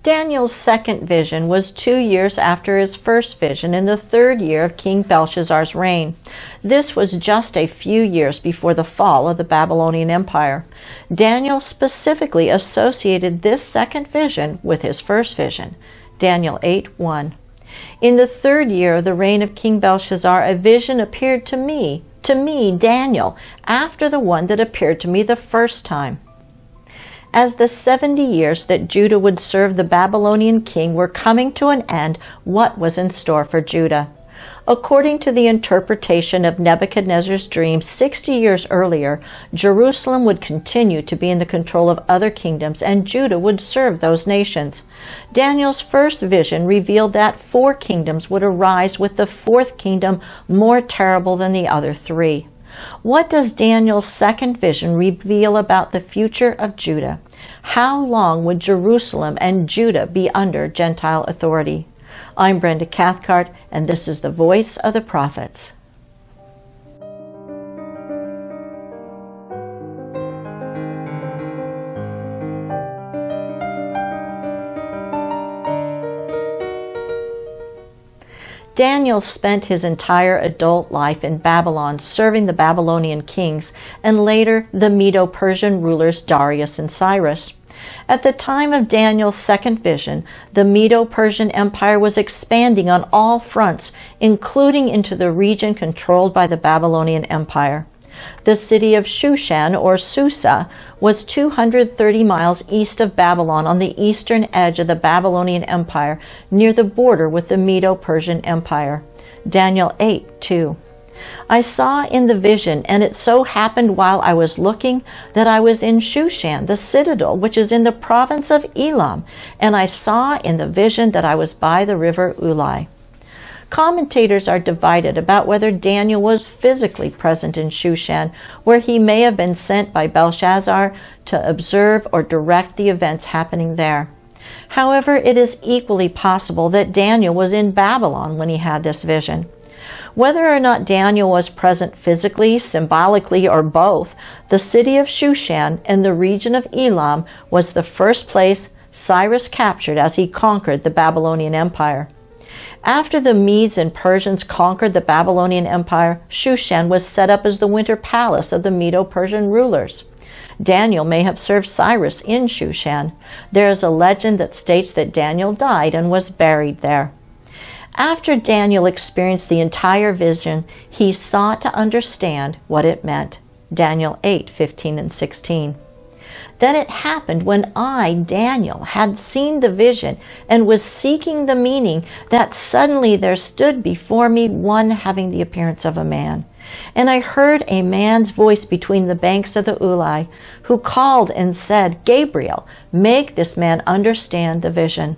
Daniel's second vision was 2 years after his first vision in the 3rd year of King Belshazzar's reign. This was just a few years before the fall of the Babylonian Empire. Daniel specifically associated this second vision with his first vision. Daniel 8:1. In the 3rd year of the reign of King Belshazzar, a vision appeared to me, Daniel, after the one that appeared to me the first time. As the 70 years that Judah would serve the Babylonian king were coming to an end, what was in store for Judah? According to the interpretation of Nebuchadnezzar's dream 60 years earlier, Jerusalem would continue to be in the control of other kingdoms, and Judah would serve those nations. Daniel's first vision revealed that 4 kingdoms would arise, with the 4th kingdom more terrible than the other 3. What does Daniel's second vision reveal about the future of Judah? How long would Jerusalem and Judah be under Gentile authority? I'm Brenda Cathcart, and this is the Voice of the Prophets. Daniel spent his entire adult life in Babylon, serving the Babylonian kings and later the Medo-Persian rulers Darius and Cyrus. At the time of Daniel's second vision, the Medo-Persian Empire was expanding on all fronts, including into the region controlled by the Babylonian Empire. The city of Shushan, or Susa, was 230 miles east of Babylon on the eastern edge of the Babylonian Empire, near the border with the Medo-Persian Empire. Daniel 8:2. I saw in the vision, and it so happened while I was looking, that I was in Shushan, the citadel, which is in the province of Elam, and I saw in the vision that I was by the river Ulai. Commentators are divided about whether Daniel was physically present in Shushan, where he may have been sent by Belshazzar to observe or direct the events happening there. However, it is equally possible that Daniel was in Babylon when he had this vision. Whether or not Daniel was present physically, symbolically, or both, the city of Shushan and the region of Elam was the first place Cyrus captured as he conquered the Babylonian Empire. After the Medes and Persians conquered the Babylonian Empire, Shushan was set up as the winter palace of the Medo-Persian rulers. Daniel may have served Cyrus in Shushan. There is a legend that states that Daniel died and was buried there. After Daniel experienced the entire vision, he sought to understand what it meant. Daniel 8:15 and 16. Then it happened when I, Daniel, had seen the vision and was seeking the meaning, that suddenly there stood before me one having the appearance of a man. And I heard a man's voice between the banks of the Ulai, who called and said, Gabriel, make this man understand the vision.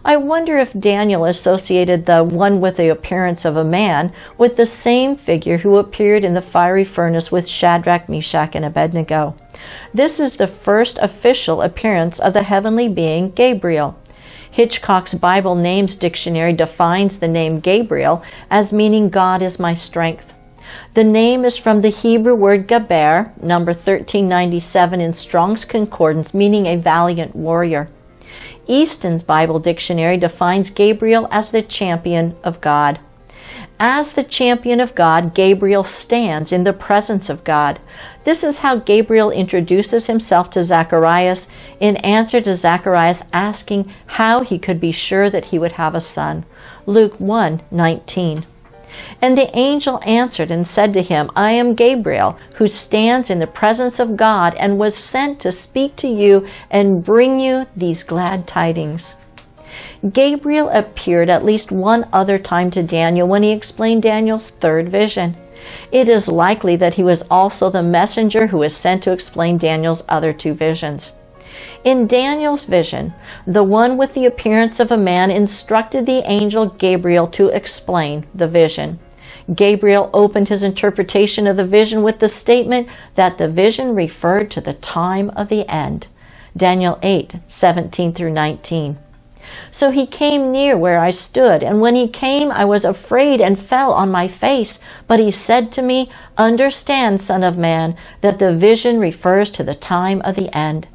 I wonder if Daniel associated the one with the appearance of a man with the same figure who appeared in the fiery furnace with Shadrach, Meshach, and Abednego. This is the first official appearance of the heavenly being Gabriel. Hitchcock's Bible Names Dictionary defines the name Gabriel as meaning God is my strength. The name is from the Hebrew word Gaber, number 1397 in Strong's Concordance, meaning a valiant warrior. Easton's Bible Dictionary defines Gabriel as the champion of God. As the champion of God, Gabriel stands in the presence of God. This is how Gabriel introduces himself to Zacharias in answer to Zacharias asking how he could be sure that he would have a son. Luke 1:19. And the angel answered and said to him, I am Gabriel, who stands in the presence of God and was sent to speak to you and bring you these glad tidings. Gabriel appeared at least one other time to Daniel when he explained Daniel's third vision. It is likely that he was also the messenger who was sent to explain Daniel's other 2 visions. In Daniel's vision, the one with the appearance of a man instructed the angel Gabriel to explain the vision. Gabriel opened his interpretation of the vision with the statement that the vision referred to the time of the end. Daniel 8:17 through 19. So he came near where I stood, and when he came, I was afraid and fell on my face. But he said to me, Understand, Son of Man, that the vision refers to the time of the end.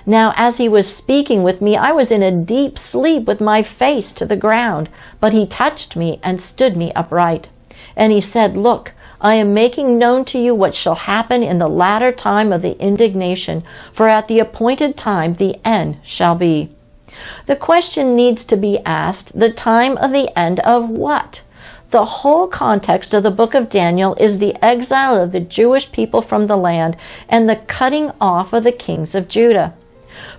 Now as he was speaking with me, I was in a deep sleep with my face to the ground, but he touched me and stood me upright. And he said, Look, I am making known to you what shall happen in the latter time of the indignation, for at the appointed time the end shall be. The question needs to be asked, the time of the end of what? The whole context of the book of Daniel is the exile of the Jewish people from the land and the cutting off of the kings of Judah.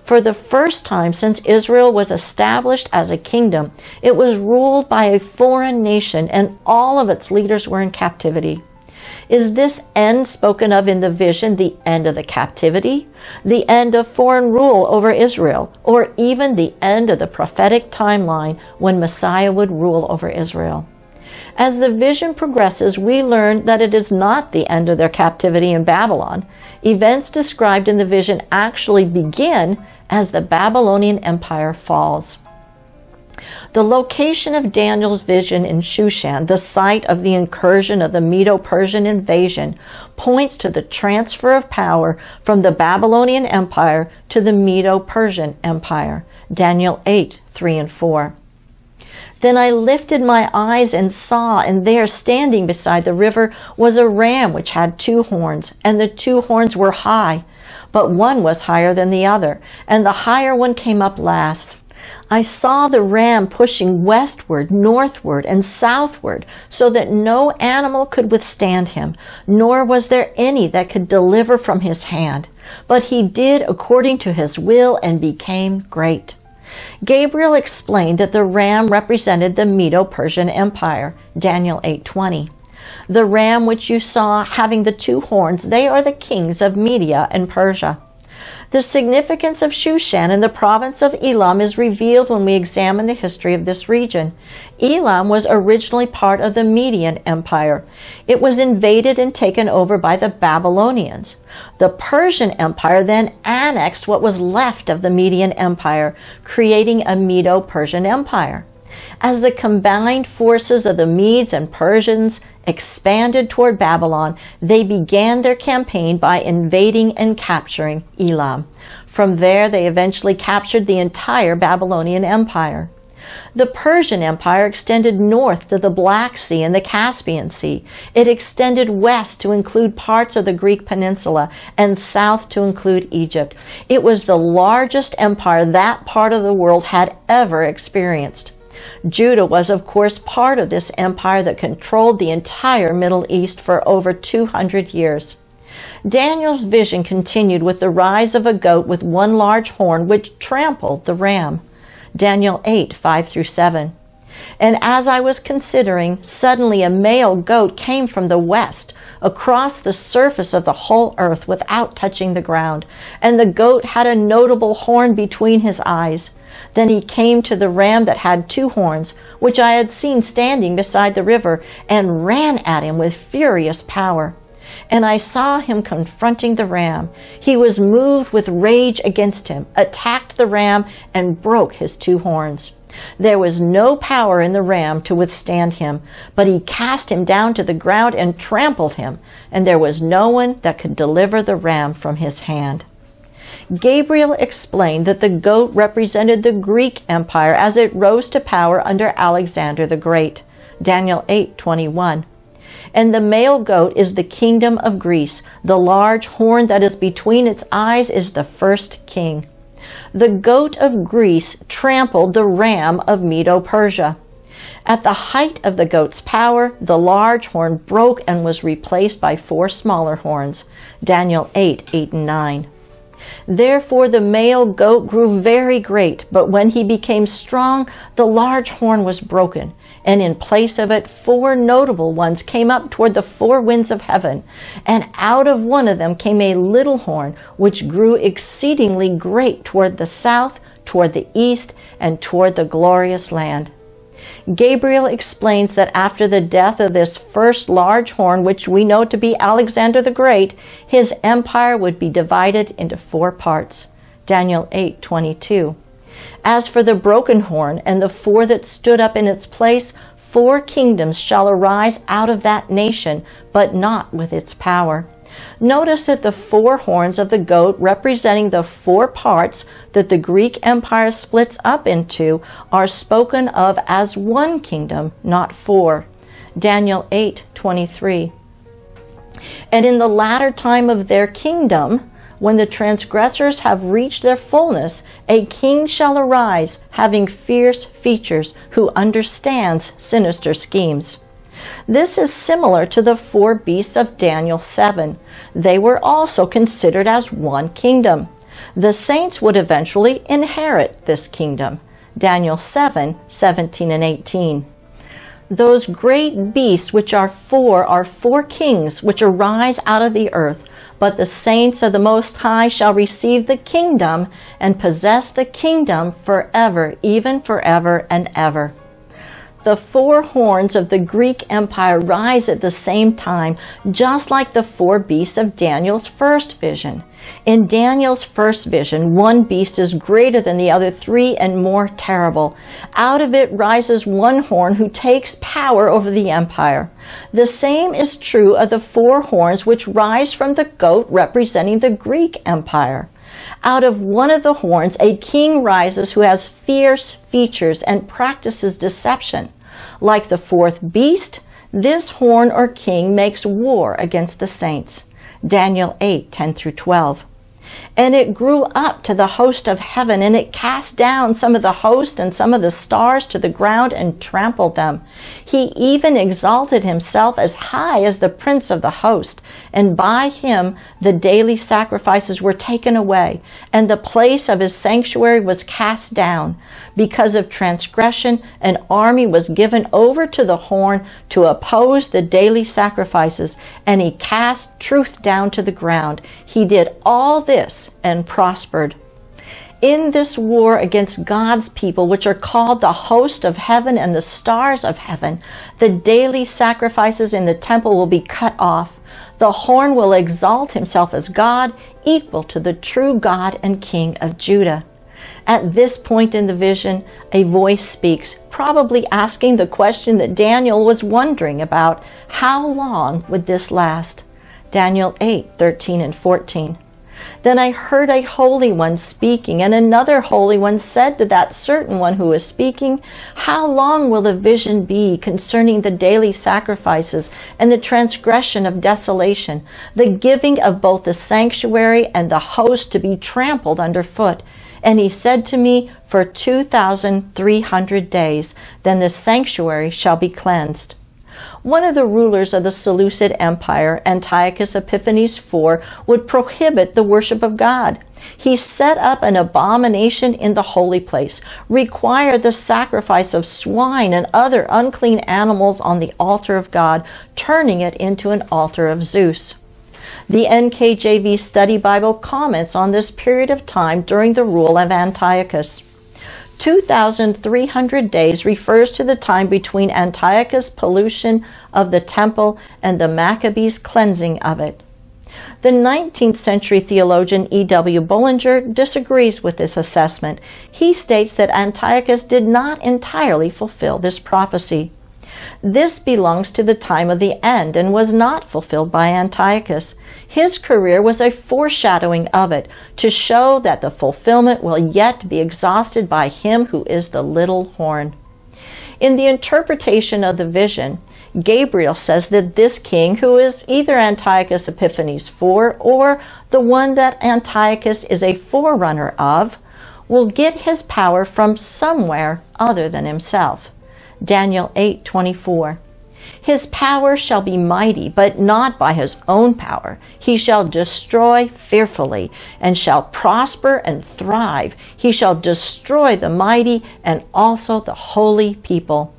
For the first time since Israel was established as a kingdom, it was ruled by a foreign nation and all of its leaders were in captivity. Is this end spoken of in the vision the end of the captivity, the end of foreign rule over Israel, or even the end of the prophetic timeline when Messiah would rule over Israel? As the vision progresses, we learn that it is not the end of their captivity in Babylon. Events described in the vision actually begin as the Babylonian Empire falls. The location of Daniel's vision in Shushan, the site of the incursion of the Medo-Persian invasion, points to the transfer of power from the Babylonian Empire to the Medo-Persian Empire. Daniel 8:3-4. Then I lifted my eyes and saw, and there standing beside the river was a ram which had 2 horns, and the 2 horns were high, but one was higher than the other, and the higher one came up last. I saw the ram pushing westward, northward, and southward, so that no animal could withstand him, nor was there any that could deliver from his hand. But he did according to his will and became great. Gabriel explained that the ram represented the Medo-Persian Empire, Daniel 8:20. The ram which you saw having the 2 horns, they are the kings of Media and Persia. The significance of Shushan in the province of Elam is revealed when we examine the history of this region. Elam was originally part of the Median Empire. It was invaded and taken over by the Babylonians. The Persian Empire then annexed what was left of the Median Empire, creating a Medo-Persian Empire. As the combined forces of the Medes and Persians expanded toward Babylon, they began their campaign by invading and capturing Elam. From there, they eventually captured the entire Babylonian Empire. The Persian Empire extended north to the Black Sea and the Caspian Sea. It extended west to include parts of the Greek peninsula and south to include Egypt. It was the largest empire that part of the world had ever experienced. Judah was, of course, part of this empire that controlled the entire Middle East for over 200 years. Daniel's vision continued with the rise of a goat with 1 large horn which trampled the ram. Daniel 8:5-7. And as I was considering, suddenly a male goat came from the west, across the surface of the whole earth without touching the ground, and the goat had a notable horn between his eyes. Then he came to the ram that had 2 horns, which I had seen standing beside the river, and ran at him with furious power. And I saw him confronting the ram. He was moved with rage against him, attacked the ram, and broke his 2 horns. There was no power in the ram to withstand him, but he cast him down to the ground and trampled him, and there was no one that could deliver the ram from his hand. Gabriel explained that the goat represented the Greek Empire as it rose to power under Alexander the Great, Daniel 8:21. And the male goat is the kingdom of Greece. The large horn that is between its eyes is the first king. The goat of Greece trampled the ram of Medo-Persia. At the height of the goat's power, the large horn broke and was replaced by 4 smaller horns, Daniel 8:8-9. Therefore the male goat grew very great, but when he became strong, the large horn was broken, and in place of it 4 notable ones came up toward the 4 winds of heaven, and out of one of them came a little horn, which grew exceedingly great toward the south, toward the east, and toward the glorious land. Gabriel explains that after the death of this first large horn, which we know to be Alexander the Great, his empire would be divided into 4 parts. Daniel 8:22. As for the broken horn and the 4 that stood up in its place, 4 kingdoms shall arise out of that nation, but not with its power. Notice that the 4 horns of the goat, representing the 4 parts that the Greek Empire splits up into, are spoken of as 1 kingdom, not 4. Daniel 8:23. And in the latter time of their kingdom, when the transgressors have reached their fullness, a king shall arise, having fierce features, who understands sinister schemes. This is similar to the 4 beasts of Daniel 7. They were also considered as 1 kingdom. The saints would eventually inherit this kingdom. Daniel 7:17 and 18. Those great beasts which are 4 kings which arise out of the earth, but the saints of the Most High shall receive the kingdom and possess the kingdom forever, even forever and ever. The 4 horns of the Greek Empire rise at the same time, just like the 4 beasts of Daniel's first vision. In Daniel's first vision, 1 beast is greater than the other 3 and more terrible. Out of it rises 1 horn who takes power over the empire. The same is true of the 4 horns which rise from the goat, representing the Greek Empire. Out of one of the horns, a king rises who has fierce features and practices deception. Like the 4th beast, this horn or king makes war against the saints. Daniel 8:10 through 12. And it grew up to the host of heaven, and it cast down some of the host and some of the stars to the ground and trampled them. He even exalted himself as high as the prince of the host, and by him the daily sacrifices were taken away, and the place of his sanctuary was cast down. Because of transgression, an army was given over to the horn to oppose the daily sacrifices, and he cast truth down to the ground. He did all this and prospered. In this war against God's people, which are called the host of heaven and the stars of heaven, the daily sacrifices in the temple will be cut off. The horn will exalt himself as God, equal to the true God and King of Judah. At this point in the vision, a voice speaks, probably asking the question that Daniel was wondering about: how long would this last? Daniel 8:13 and 14. Then I heard a holy one speaking, and another holy one said to that certain one who was speaking, how long will the vision be concerning the daily sacrifices and the transgression of desolation, the giving of both the sanctuary and the host to be trampled underfoot? And he said to me, for 2,300 days, then the sanctuary shall be cleansed. One of the rulers of the Seleucid Empire, Antiochus Epiphanes IV, would prohibit the worship of God. He set up an abomination in the holy place, required the sacrifice of swine and other unclean animals on the altar of God, turning it into an altar of Zeus. The NKJV Study Bible comments on this period of time during the rule of Antiochus. 2,300 days refers to the time between Antiochus' pollution of the temple and the Maccabees' cleansing of it. The 19th century theologian E.W. Bullinger disagrees with this assessment. He states that Antiochus did not entirely fulfill this prophecy. This belongs to the time of the end and was not fulfilled by Antiochus. His career was a foreshadowing of it, to show that the fulfillment will yet be exhausted by him who is the little horn. In the interpretation of the vision, Gabriel says that this king, who is either Antiochus Epiphanes IV or the one that Antiochus is a forerunner of, will get his power from somewhere other than himself. Daniel 8:24. His power shall be mighty, but not by his own power. He shall destroy fearfully, and shall prosper and thrive. He shall destroy the mighty and also the holy people.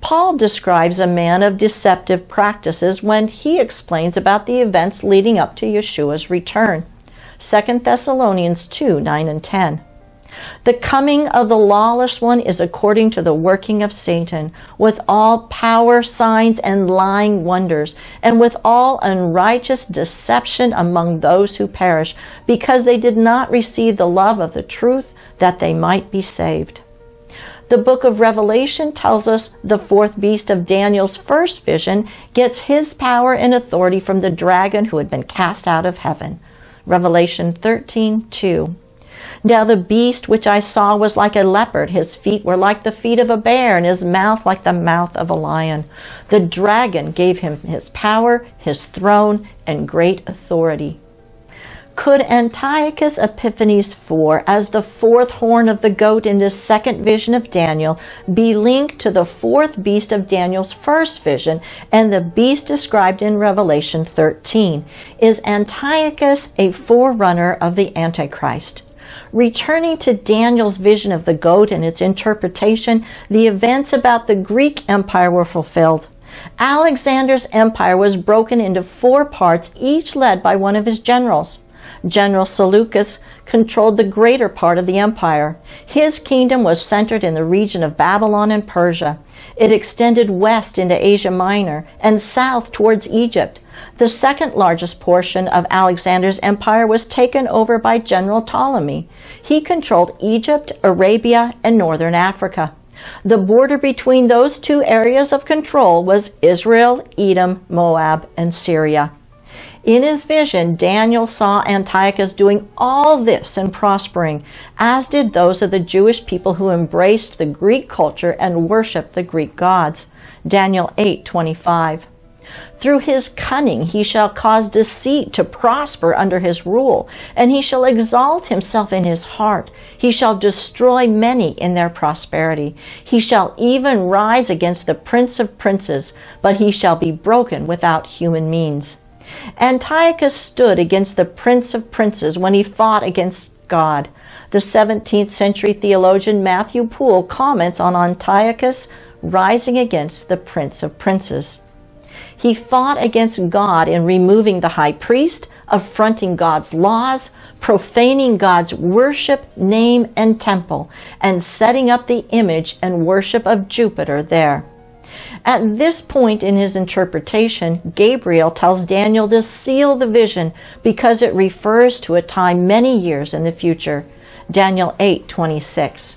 Paul describes a man of deceptive practices when he explains about the events leading up to Yeshua's return. 2 Thessalonians 2:9 and 10. The coming of the lawless one is according to the working of Satan, with all power, signs, and lying wonders, and with all unrighteous deception among those who perish, because they did not receive the love of the truth, that they might be saved. The book of Revelation tells us the fourth beast of Daniel's first vision gets his power and authority from the dragon who had been cast out of heaven. Revelation 13:2. Now the beast which I saw was like a leopard. His feet were like the feet of a bear, and his mouth like the mouth of a lion. The dragon gave him his power, his throne, and great authority. Could Antiochus Epiphanes IV, as the fourth horn of the goat in this second vision of Daniel, be linked to the fourth beast of Daniel's first vision and the beast described in Revelation 13? Is Antiochus a forerunner of the Antichrist? Returning to Daniel's vision of the goat and its interpretation, the events about the Greek Empire were fulfilled. Alexander's empire was broken into 4 parts, each led by one of his generals. General Seleucus controlled the greater part of the empire. His kingdom was centered in the region of Babylon and Persia. It extended west into Asia Minor and south towards Egypt. The second largest portion of Alexander's empire was taken over by General Ptolemy. He controlled Egypt, Arabia, and northern Africa. The border between those 2 areas of control was Israel, Edom, Moab, and Syria. In his vision, Daniel saw Antiochus doing all this and prospering, as did those of the Jewish people who embraced the Greek culture and worshiped the Greek gods. Daniel 8:25. Through his cunning he shall cause deceit to prosper under his rule, and he shall exalt himself in his heart. He shall destroy many in their prosperity. He shall even rise against the prince of princes, but he shall be broken without human means. Antiochus stood against the prince of princes when he fought against God. The 17th century theologian Matthew Poole comments on Antiochus rising against the prince of princes. He fought against God in removing the high priest, affronting God's laws, profaning God's worship, name, and temple, and setting up the image and worship of Jupiter there. At this point in his interpretation, Gabriel tells Daniel to seal the vision because it refers to a time many years in the future. Daniel 8:26.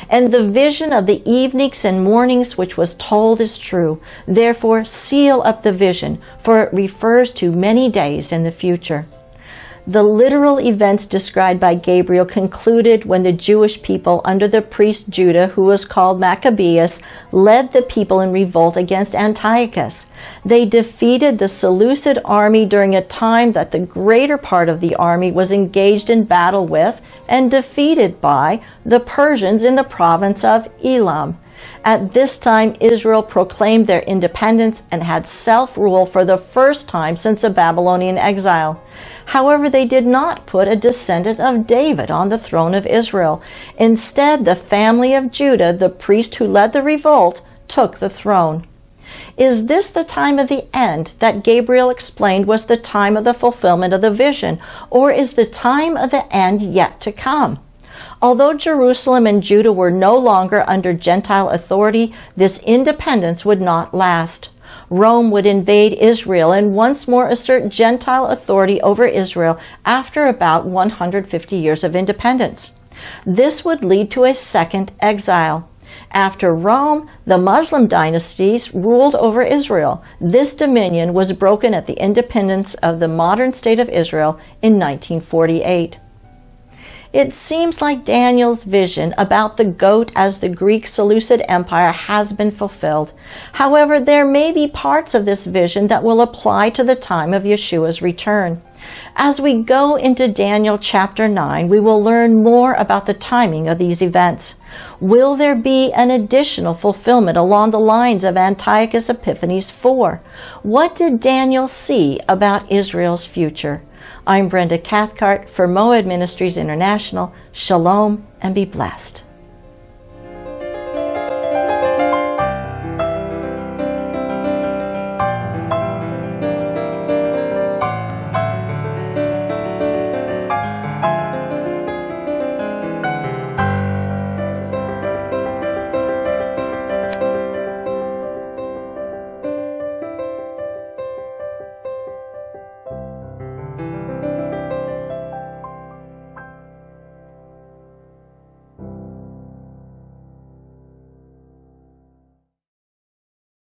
And the vision of the evenings and mornings which was told is true. Therefore seal up the vision, for it refers to many days in the future. The literal events described by Gabriel concluded when the Jewish people under the priest Judah, who was called Maccabeus, led the people in revolt against Antiochus. They defeated the Seleucid army during a time that the greater part of the army was engaged in battle with and defeated by the Persians in the province of Elam. At this time, Israel proclaimed their independence and had self-rule for the first time since the Babylonian exile. However, they did not put a descendant of David on the throne of Israel. Instead, the family of Judah, the priest who led the revolt, took the throne. Is this the time of the end that Gabriel explained was the time of the fulfillment of the vision, or is the time of the end yet to come? Although Jerusalem and Judah were no longer under Gentile authority, this independence would not last. Rome would invade Israel and once more assert Gentile authority over Israel after about 150 years of independence. This would lead to a second exile. After Rome, the Muslim dynasties ruled over Israel. This dominion was broken at the independence of the modern state of Israel in 1948. It seems like Daniel's vision about the goat as the Greek Seleucid Empire has been fulfilled. However, there may be parts of this vision that will apply to the time of Yeshua's return. As we go into Daniel chapter 9, we will learn more about the timing of these events. Will there be an additional fulfillment along the lines of Antiochus Epiphanes IV? What did Daniel see about Israel's future? I'm Brenda Cathcart for Moed Ministries International. Shalom and be blessed.